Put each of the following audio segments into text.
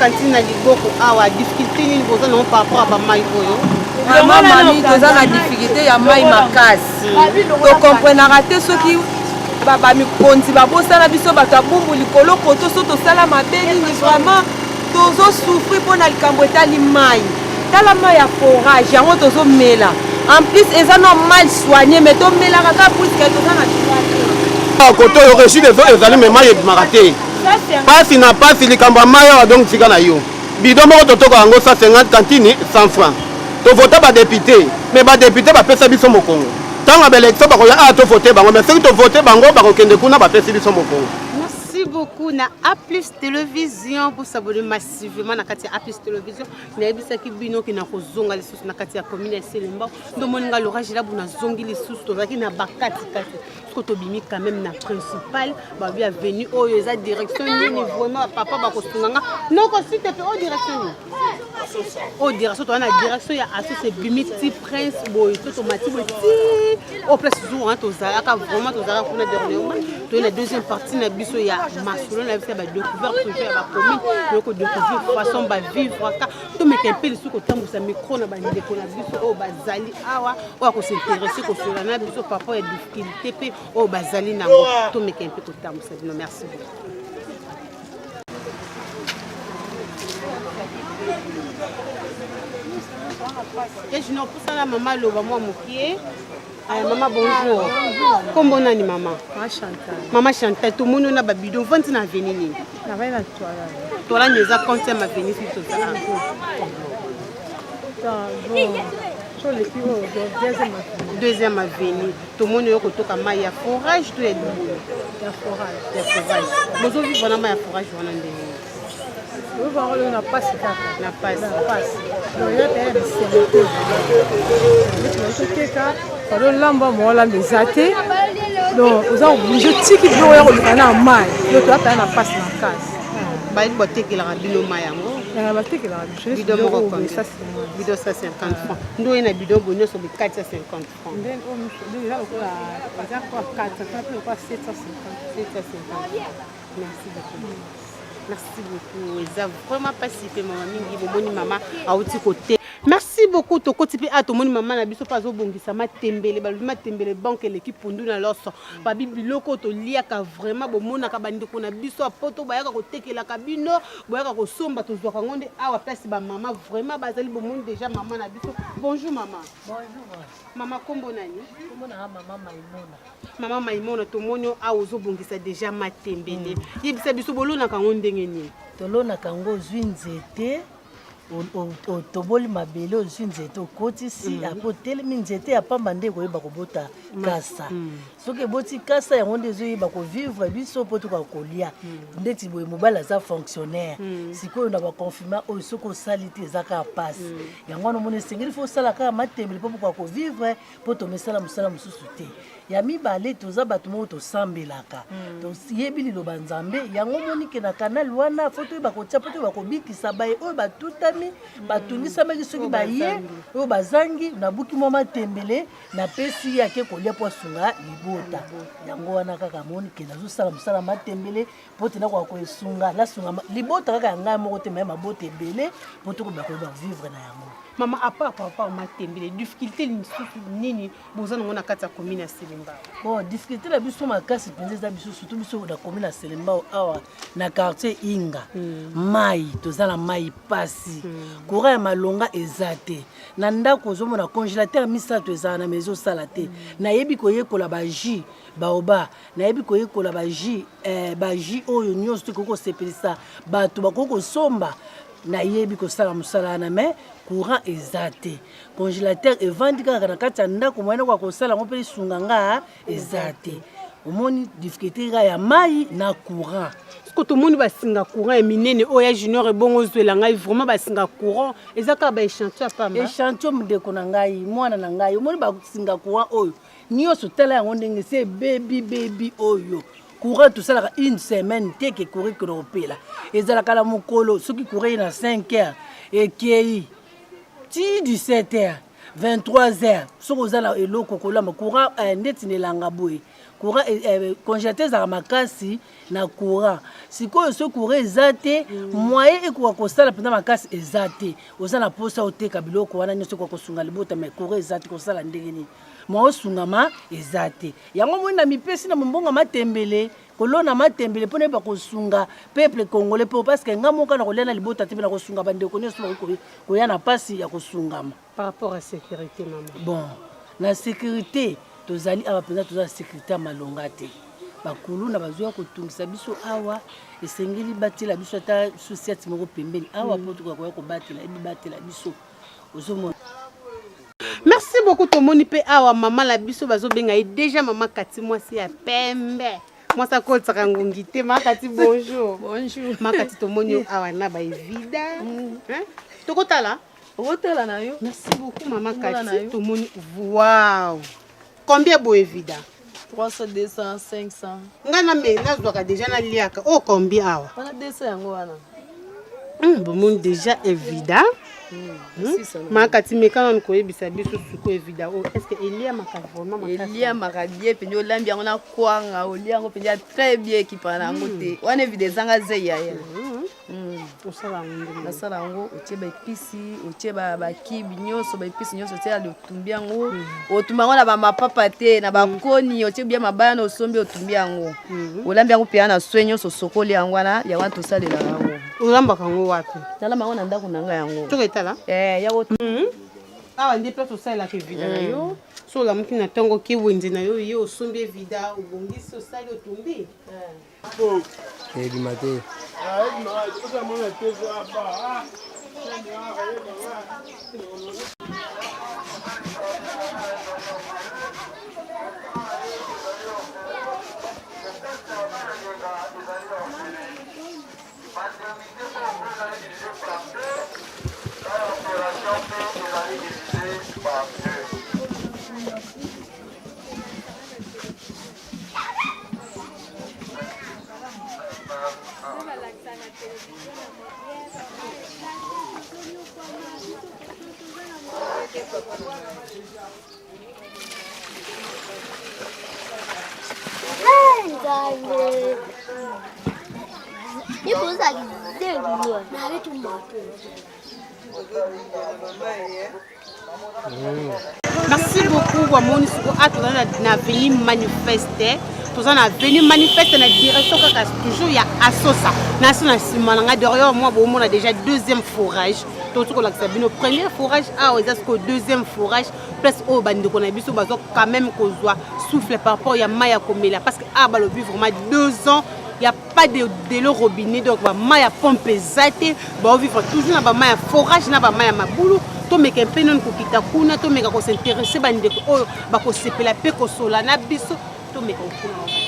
Cantine na liboko awa difficulté nini boza non par rapport à mai oyo vraiment mami toza na difficulté ya mai makasi tocomprendaka te soki bamikonzi babosala biso bato ya bumbu likolo koto so tosala mabe nini vraiment tozosouffrir mpo na likambo etali mai tala mai ya forage yango tozomela en plus eza no mal soigné mais tomelaka kaka puiske toza na koto oyo rechi lezo ezali me mai ebimaka te pasi na pasi likambo ya mai awa donc tika na yo bidon moko totoka yango 150 cantine 100 francs tovota badepute mais badepute bapesa biso mokongo ntango ya baélection bakoya awa tovote bango mais soki tovote bango bakokende kuna bapesi biso mokongo. Merci beaucoup na A+ télévision pour s'abonner massivement na kati ya A+ télévision na ebisaki bino ki na kozonga lisusu na kati ya commune ya Selemba ndo moninga l'orage là buna zongi lisusu tozaki na bakati kati ko tobimi quand même na principal ba bi avenue oyo eza direction nini vraiment papa ba kosunganga non ko s'il te plaît au direction ni au direction to na direction ya associé bimiti prince boy to mati boy au place jour hein tozalaka vraiment tozalaka kuna dernièrement to na deuxième partie na biso ya masolo na biso ba découverte projet ya ba commune loko découvrir façon ba vivre ka to meka un peu le suko tambusa micro na ba ndeko na biso o bazali awa o ko s'intéresser ko cela na biso papa ya difficulté pe o bazali nango to meka un peu ko tambusa bino merci beaucoup. Et je n'ai pas la maman loba moi mokié. Maman bonjour. Comment nani maman? Maman Chantal. Tout le monde na babidon. Venti na venir ni. Na vai na toala. Toala neza compter ma venir sur tout ça. Deuxième avenue. Tout le monde est au toka maya forage tout est ya forage. Ya forage. Bozo vivre na maya forage wana ndeni. On n'a pas na passe. Donc il y a des sécurité. Alors lamba mola mezate. Donc vous avez obligé tiki bio ya kolukana mai. Donc tu as na passe na casse. Ba il botte ki la bino mayango. Na ba tiki la bidon moko comme ça bidon 150 francs. Ndo ina bidon bonyo so bi 450 francs. Then on là ko la za ko 4 ça peut pas 750. Merci beaucoup. Merci beaucoup. Ils ont vraiment participé, maman. Merci beaucoup. To kotipi a to moni maman na biso pas zo bongisa matembele baluma tembele banque l'équipe pondu na loso. Ba bibiloko to liaka vraiment bo mona ka bandiko na biso poto bayaka ko tekela kabino bayaka ko somba to zoka ngonde awa place ba maman vraiment bazali bo monde déjà maman na biso. Bonjour maman. Bonjour. Maman kombo nani? Kombo na maman Maimona. Maman Maimona to monyo a ozo bongisa déjà matembele. Yebisa biso bolona ka ngonde ngeni. Tolona kango zwinzete toboli mabele ozwi nzete okotisi apo telemi nzete ya pamba nde koyeba kobota kasa soki eboti kasa yango nde ezoyeba kovivre biso mpo toka kolia ndeti boye mobali aza fonctionnaire sikoyo na baconfirma oyo soki osali te eza kaka pasi yango wana omona esengeli fo osala kaka matembele mpo pokoka kovivre mpo tomesala mosala mosusu te ya mibale toza bato moko tosambelaka toyebi liloba nzambe yango monike na kanal wana fo toyeba kotia mpo toyeba kobikisa baye oyo batutami batungisamaki soki baye oyo bazangi nabuki mwa matembele napesi ye ake kolia mpo asunga libota yango wana kaka monike nazosala mosala matembele mpo tena koka koesunga nasunga libota kaka ya ngai moko te maye mabota ebele mpo tokoyeba koyeba vivre na yango. Maman, à part matembele, difficulté nini bozana ngona kati ya commune ya Selemba. Bon, difficulté la biso makasi penza biso surtout biso na commune ya Selemba awa na quartier Inga. Mai, tozala mai pasi. Courant ya malonga ezate. Na ndako zomona congélateur misato ezala na maison salate. Na yebi koyekola ba jus baoba, na yebi koyekola ba jus oyo nyonso tukoko sepelisa bato bakoko somba. Na yebi kosala musala na me courant ezate congélateur evandi kaka na kati ya ndako mwana kwa kosala ngo pe sunganga ezate omoni difficulté ya mai na courant que tout le monde va singa courant et minene oya junior et bon ozwela ngai vraiment ba singa courant ezaka ba échantillon pamba échantillon mudeko na ngai mwana na ngai omoni ba singa courant oyo nyonso tala yango ndenge se baby oyo courant tosalaka une semaine te ke courir que opela ezalaka na mokolo soki courir na 5 heures ekei ti 17 heures 23 heures soki ozala eloko kolamba courant ndeti nelanga boye courant congélateur ezalaka makasi na courant sikoyo so courant eza te moyen ekoka kosala mpenza makasi eza te oza na posa oteka biloko wana nyonso ekoka kosunga libota mais courant eza te kosala ndenge nini mwa osungama eza te yango moi na mipesi na mombongo matembele kolona matembele mpona yeba kosunga peuple congolais mpo parce que nga moka na kolia na libota te mpe na kosunga bandeko nyonso koya na mpasi ya kosungama par rapport à sécurité maman bon na sécurité tozali awa mpenza toza na sécurité ya malonga te bakulu na bazwa kotungisa biso awa esengeli batela biso ata société moko pembeni awa mpo tokoya kobatela ebi batela biso ozomona. Merci beaucoup tomoni pe awa maman la biso bazobenga ye déjà maman Kati mwasi ya pembe mwasi akotisaka ngongi te mama Kati bonjour bonjour mama Kati tomoni awa na ba evida tokotala okotala na yo merci beaucoup maman Kati tomoni wow combien bo evida 300 200 500 ngana me nazwaka déjà na liaka oh combien awa wana 200 yango wana bomoni déjà evida makati mekana nikoyebisa biso suko evida o est-ce que eliamaka vraiment makasi eliamaka bien mpenza olambi yango na kwanga olia yango mpenza très bien ekipa na yango te wana evida ezanga zei ya ye nasala yango otie baepisi otie bakibi nyonso baepisi nyonso otie otumbi yango otumbi yango na bamapapa te na bakoni otie bia mabaya na osombi otumbi yango olambi yango mpenza na swe nyonso sokoli yango wana tosalelaka yango olambaka yango wapi nalamba yango na ndako na ngai yango toketala yango awa nde place osalelaka evida na yo so olamuki na ntango oke wenze na yo ye osombi evida obongisi osali otumbi ebima te Merci beaucoup bamoni siko toza na venu manifester toza na venu manifester na direction kaka toujours ya asosa na so na nsima na nga derrière moi bomona déjà deuxième forage totu kolakisa bino premier forage awa eza siko deuxième forage place oyo bandeko na biso bazo quand même kozwa souffle par rapport ya mai ya komela parce que awa balobi vraiment 2 ans il n'y a pas de l'eau robinet donc ba mai ya pompe ezate ba vivre toujours na ba mai ya forage na ba mai ya mabulu to meka mpe non kokita kuna to meka ko s'intéresser bandeko oyo ba ko sepela pe ko sola na biso to meka kuna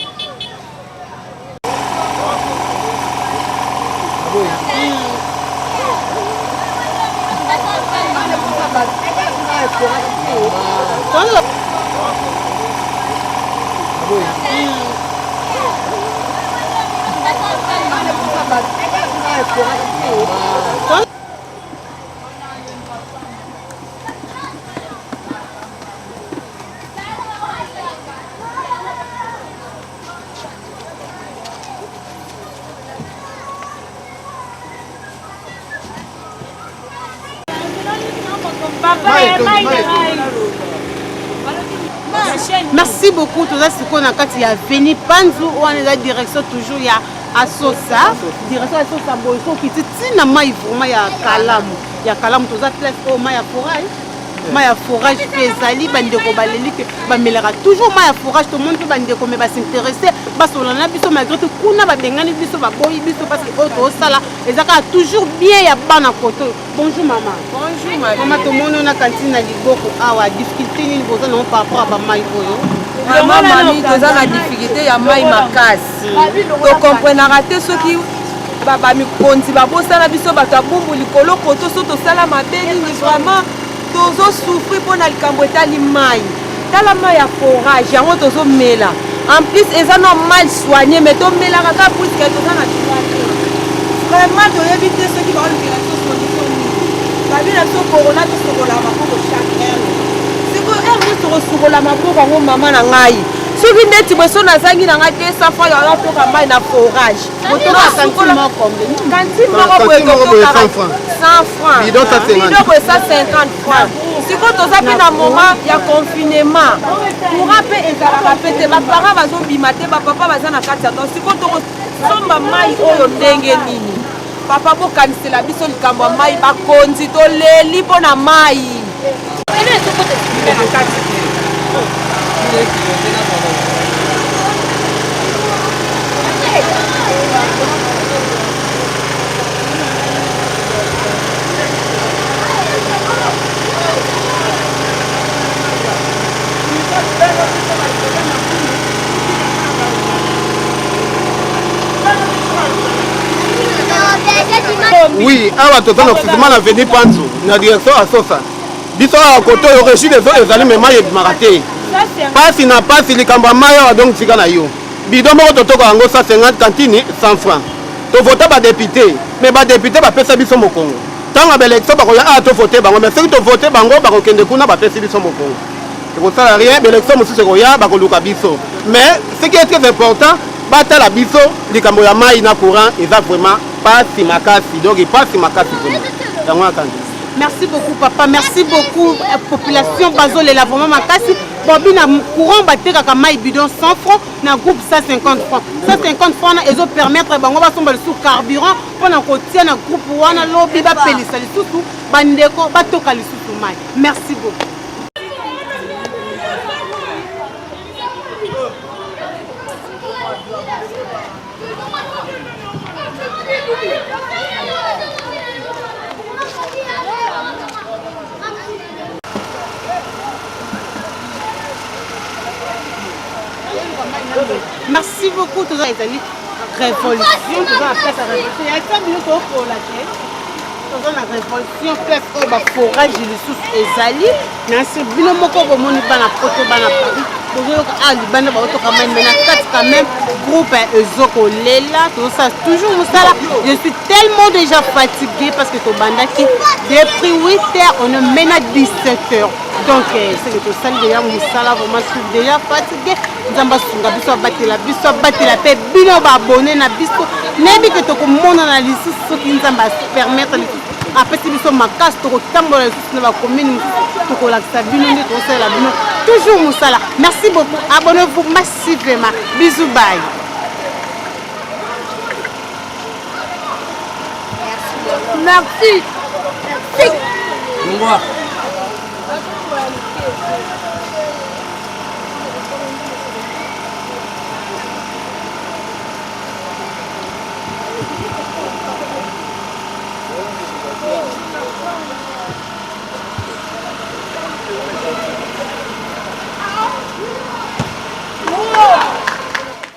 Merci beaucoup tout ça ce qu'on a quand il y a venu Panzu ou on est la direction toujours il y a Asosa direction Asosa boy so qui tina mai vraiment ya kalamu tout ça place au mai ya forage mai ya forage mpe ezali bandeko baleli ke bamelaka toujours mai ya forage tomoni mpe bandeko me basinteresse basola na biso malgré tout kuna babengani biso baboyi biso parce que oyo toosala eza kaka toujours bien ya bana koto. Bonjour mama. Bonjour mama tomoni oyo na kantine na liboko awa difficulté nini boza nango par rapport a bamai oyo? Vraiment mami toza na difficulté ya mai makasi tokomprenaka te soki bamikonzi babosana biso bato ya bumbu likolo koto so tosala mabe nini vraiment tozosouffrir mpona likambo etali mai tala mai ya forage yango tozomela en plus eza no mal soigné mais tomelaka kaka puiske toza na vraiment toyebi te soki baolukela biso solution nini babi na biso corona tosokola maboko chaque heure sikoyo heure nyonso tokosukola maboko yango mama na ngai soki ndeti bweso nazangi na ngai 200 fois yala toka mai na forage kantine moko boye totoka 100 francs bidon boye 150 francs sikoyo toza mpe na moment ya confinement courant mpe ezalaka mpe te baparent bazobima te bapapa baza na kati ya to sikoyo tokosomba mai oyo ndenge nini papa bokanisela biso likambo ya mai bakonzi toleli mpo na mai na kati Oui, awa toza na occupement na veni Panzu na direction asosa biso awa koto oyo régie des eaux ezali me mai ebimaka te pasi na pasi likambo ya mai awa donc tika na yo bidon moko totoka yango 150 kantine 100 francs tovota badepute mais badepute bapesa biso mokongo ntango ya baélection bakoya awa tovote bango mais soki tovote bango bakokende kuna bapesi biso mokongo ekosala rien baélection mosusu ekoya bakoluka biso mais ce qui est très important batala biso likambo ya mai na courant eza vraiment pasi makasi donc pasi makasi yango akandi. Merci beaucoup papa, merci beaucoup population bazolela vraiment makasi bobi na courant batekaka mai bidon 100 francs na groupe 150 francs 150 francs na ezo permettre bango basomba lisusu carburant mpona kotia na groupe wana lobi bapelisa lisusu bandeko batoka lisusu mai. Merci beaucoup. Merci beaucoup tous les amis. Révolution, tous la place à révolution. Il y a 5 minutes pour la tête. Tous la révolution, place au bas forage de sous ezali. Nansi bino moko bo moni bana poto bana Paris. Donc ali bana ba auto quand même na 4 quand même groupe ezoko lela tout ça toujours musala. Je suis tellement déjà fatiguée parce que to bandaki depuis 8h on ne mène à 17h. Donc c'est que tout ça déjà musala vraiment je suis déjà fatiguée. Nzamba sunga biso batela pe bino ba abonné na biso nebi que to komona na lisusu soki nzamba permettre apesi biso makasi tokotambola lisusu na bacommune tokolakisa bino nde tosala bino toujours mosala. Merci beaucoup, abonnez-vous massivement, bisous, bye. Merci. Merci.